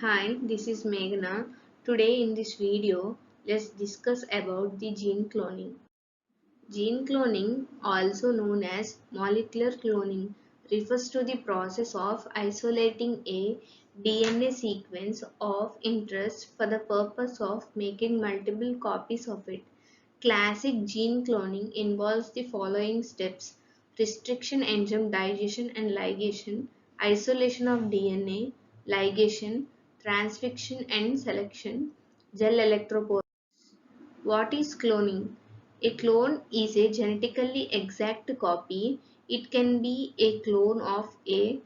Hi, this is Meghna. Today in this video, let's discuss about the gene cloning. Gene cloning, also known as molecular cloning, refers to the process of isolating a DNA sequence of interest for the purpose of making multiple copies of it. Classic gene cloning involves the following steps: restriction, enzyme digestion and ligation, isolation of DNA, ligation, transfixion and selection, gel electroporation. What is cloning? A clone is a genetically exact copy. It can be a clone of a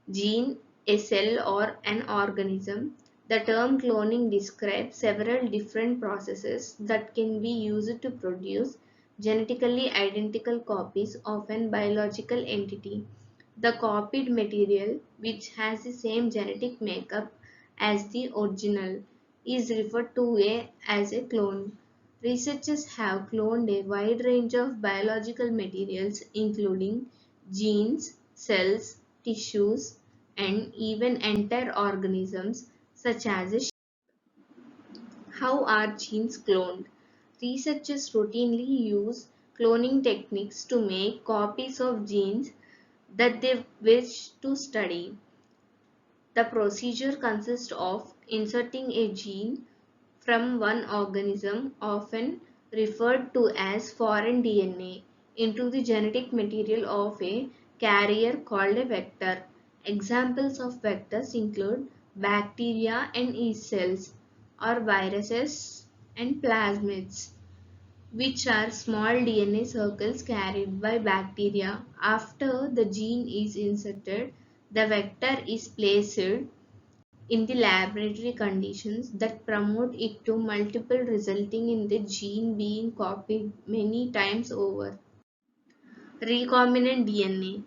gene, a cell, or an organism. The term cloning describes several different processes that can be used to produce genetically identical copies of an biological entity. The copied material, which has the same genetic makeup as the original, is referred to as a clone. Researchers have cloned a wide range of biological materials, including genes, cells, tissues, and even entire organisms, such as a sheep. How are genes cloned? Researchers routinely use cloning techniques to make copies of genes that they wish to study. The procedure consists of inserting a gene from one organism, often referred to as foreign DNA, into the genetic material of a carrier called a vector. Examples of vectors include bacteria and yeast cells, or viruses and plasmids, which are small DNA circles carried by bacteria. After the gene is inserted, the vector is placed in the laboratory conditions that promote it to multiple, resulting in the gene being copied many times over. Recombinant DNA.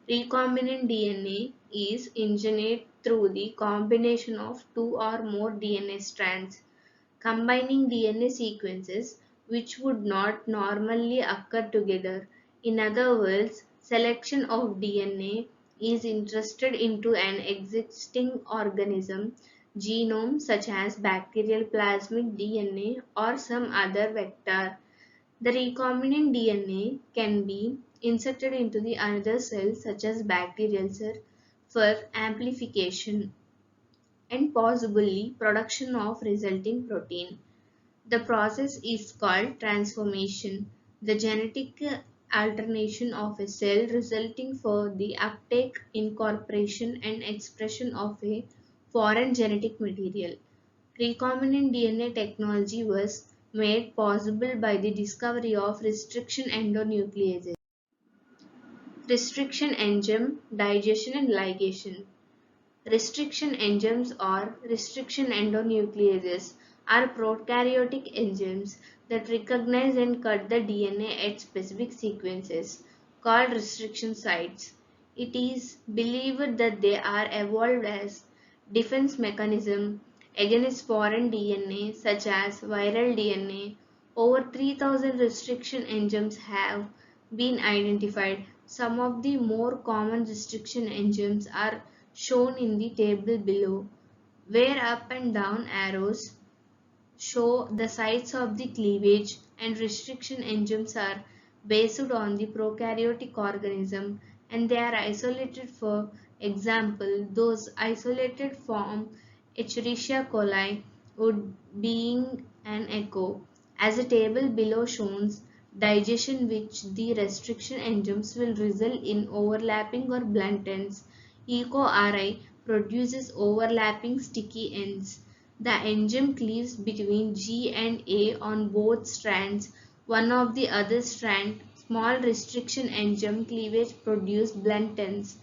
Recombinant DNA is engineered through the combination of two or more DNA strands, combining DNA sequences which would not normally occur together. In other words, selection of DNA is inserted into an existing organism genome, such as bacterial plasmid DNA or some other vector. The recombinant DNA can be inserted into the another cell, such as bacterial cell, for amplification and possibly production of resulting protein. The process is called transformation, the genetic alternation of a cell resulting for the uptake, incorporation and expression of a foreign genetic material. Recombinant DNA technology was made possible by the discovery of restriction endonucleases. Restriction enzyme, digestion and ligation. Restriction enzymes or restriction endonucleases are prokaryotic enzymes that recognize and cut the DNA at specific sequences, called restriction sites. It is believed that they are evolved as defense mechanism against foreign DNA, such as viral DNA. Over 3,000 restriction enzymes have been identified. Some of the more common restriction enzymes are shown in the table below, where up and down arrows show the sites of the cleavage, and restriction enzymes are based on the prokaryotic organism and they are isolated. For example, those isolated form Escherichia coli, would being an echo. As the table below shows, digestion which the restriction enzymes will result in overlapping or blunt ends. E. coli produces overlapping sticky ends. The enzyme cleaves between G and A on both strands. One of the other strand, small restriction enzyme cleavage produce blunt ends.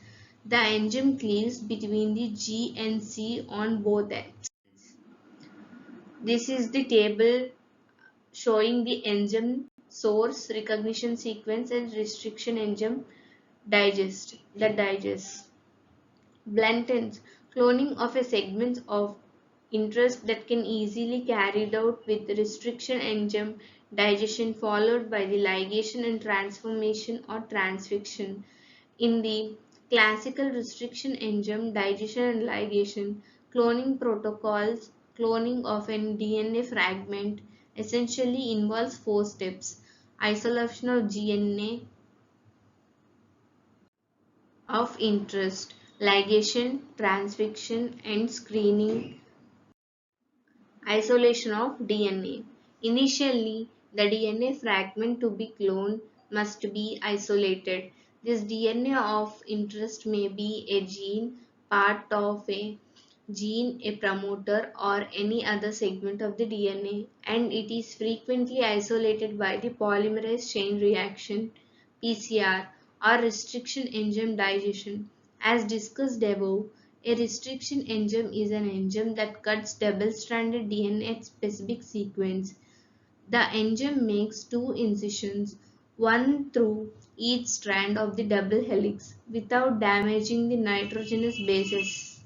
The enzyme cleaves between the G and C on both ends. This is the table showing the enzyme source, recognition sequence and restriction enzyme digest. Blunt ends, cloning of a segment of interest that can easily carried out with restriction enzyme digestion followed by the ligation and transformation or transfixion. In the classical restriction enzyme digestion and ligation, Cloning protocols, cloning of a DNA fragment essentially involves four steps: isolation of DNA of interest, ligation, transfixion, and screening. Isolation of DNA. Initially, the DNA fragment to be cloned must be isolated. This DNA of interest may be a gene, part of a gene, a promoter, or any other segment of the DNA, and it is frequently isolated by the polymerase chain reaction (PCR) or restriction enzyme digestion. As discussed above, a restriction enzyme is an enzyme that cuts double-stranded DNA at specific sequence. The enzyme makes two incisions, one through each strand of the double helix, without damaging the nitrogenous bases.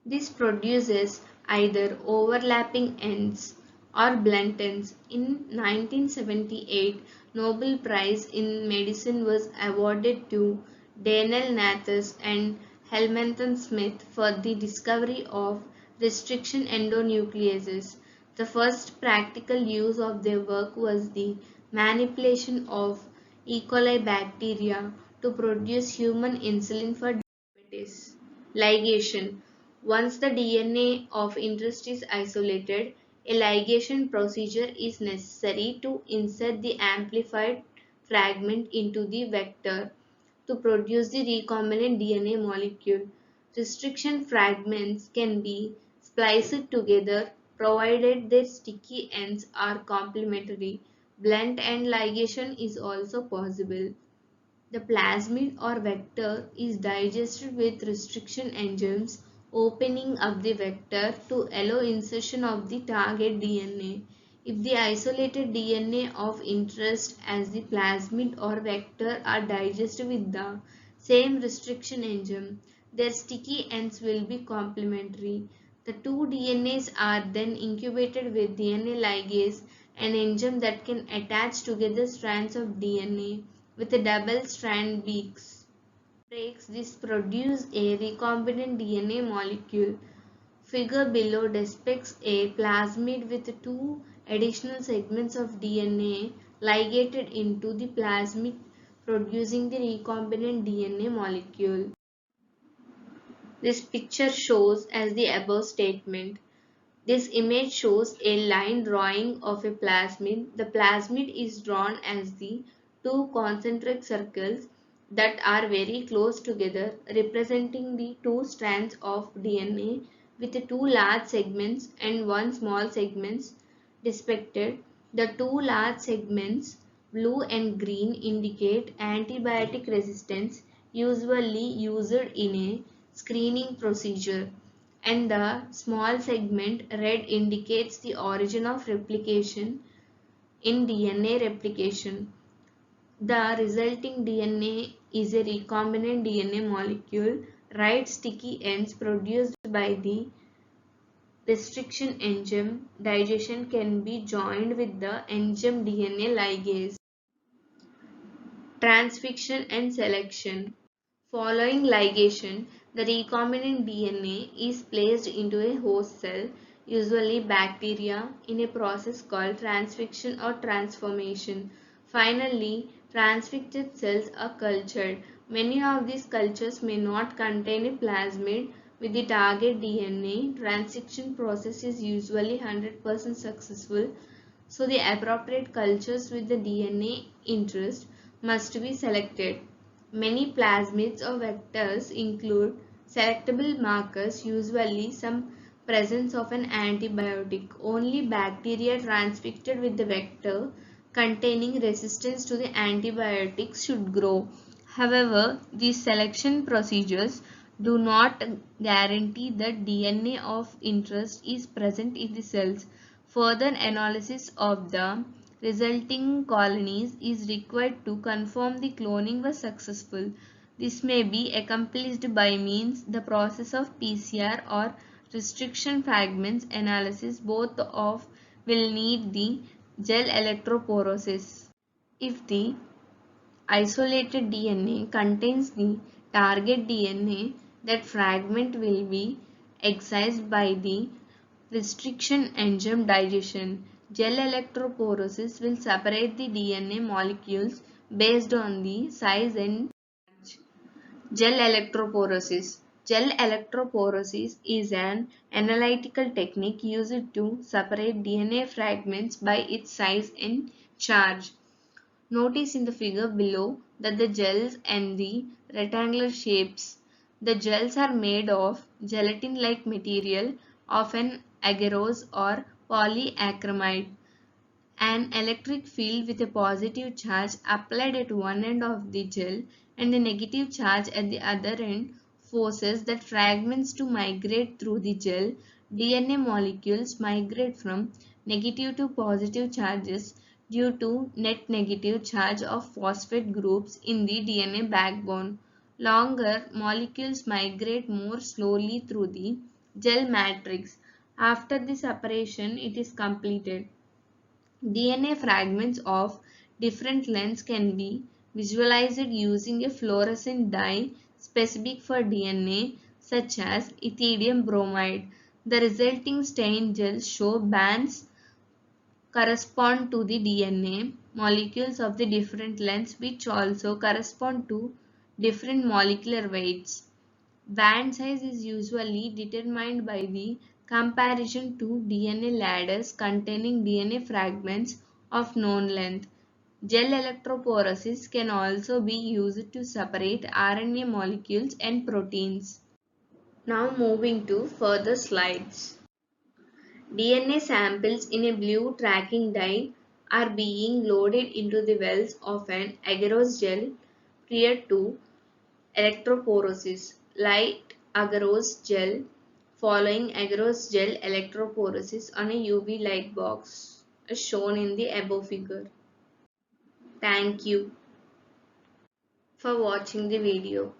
This produces either overlapping ends or blunt ends. In 1978, Nobel Prize in Medicine was awarded to Daniel Nathas and Helmuthan Smith for the discovery of restriction endonucleases. The first practical use of their work was the manipulation of E. coli bacteria to produce human insulin for diabetes. Ligation. Once the DNA of interest is isolated, a ligation procedure is necessary to insert the amplified fragment into the vector to produce the recombinant DNA molecule. Restriction fragments can be spliced together provided their sticky ends are complementary. Blunt end ligation is also possible. The plasmid or vector is digested with restriction enzymes, opening up the vector to allow insertion of the target DNA. If the isolated DNA of interest as the plasmid or vector are digested with the same restriction enzyme, their sticky ends will be complementary. The two DNAs are then incubated with DNA ligase, an enzyme that can attach together strands of DNA with a double strand breaks. This produce a recombinant DNA molecule. Figure below depicts a plasmid with two additional segments of DNA ligated into the plasmid, producing the recombinant DNA molecule. This picture shows as the above statement. This image shows a line drawing of a plasmid. The plasmid is drawn as the two concentric circles that are very close together, representing the two strands of DNA with two large segments and one small segments depicted. The two large segments, blue and green, indicate antibiotic resistance, usually used in a screening procedure, and the small segment red indicates the origin of replication in DNA replication. The resulting DNA is a recombinant DNA molecule. Right sticky ends produced by the restriction enzyme digestion can be joined with the enzyme DNA ligase. Transfixion and selection. Following ligation, the recombinant DNA is placed into a host cell, usually bacteria, in a process called transfixion or transformation. Finally, transfixed cells are cultured. Many of these cultures may not contain a plasmid with the target DNA. Transfixion process is usually 100% successful, so the appropriate cultures with the DNA interest must be selected. Many plasmids or vectors include selectable markers, usually some presence of an antibiotic. Only bacteria transfected with the vector containing resistance to the antibiotics should grow. However, these selection procedures do not guarantee that DNA of interest is present in the cells. Further analysis of the resulting colonies is required to confirm the cloning was successful. This may be accomplished by means the process of PCR or restriction fragments analysis, both of will need the gel electrophoresis. If the isolated DNA contains the target DNA, that fragment will be excised by the restriction enzyme digestion. Gel electrophoresis will separate the DNA molecules based on the size and gel electrophoresis. Gel electrophoresis is an analytical technique used to separate DNA fragments by its size and charge. Notice in the figure below that the gels and the rectangular shapes. The gels are made of gelatin-like material, often agarose or polyacrylamide. An electric field with a positive charge applied at one end of the gel and a negative charge at the other end forces that fragments to migrate through the gel. DNA molecules migrate from negative to positive charges due to net negative charge of phosphate groups in the DNA backbone. Longer molecules migrate more slowly through the gel matrix. After the separation, it is completed. DNA fragments of different lengths can be visualized using a fluorescent dye specific for DNA such as ethidium bromide. The resulting stain gels show bands correspond to the DNA molecules of the different lengths which also correspond to different molecular weights. Band size is usually determined by the comparison to DNA ladders containing DNA fragments of known length. Gel electrophoresis can also be used to separate RNA molecules and proteins. Now moving to further slides. DNA samples in a blue tracking dye are being loaded into the wells of an agarose gel prior to electrophoresis. Light agarose gel following agarose gel electrophoresis on a UV light box as shown in the above figure. Thank you for watching the video.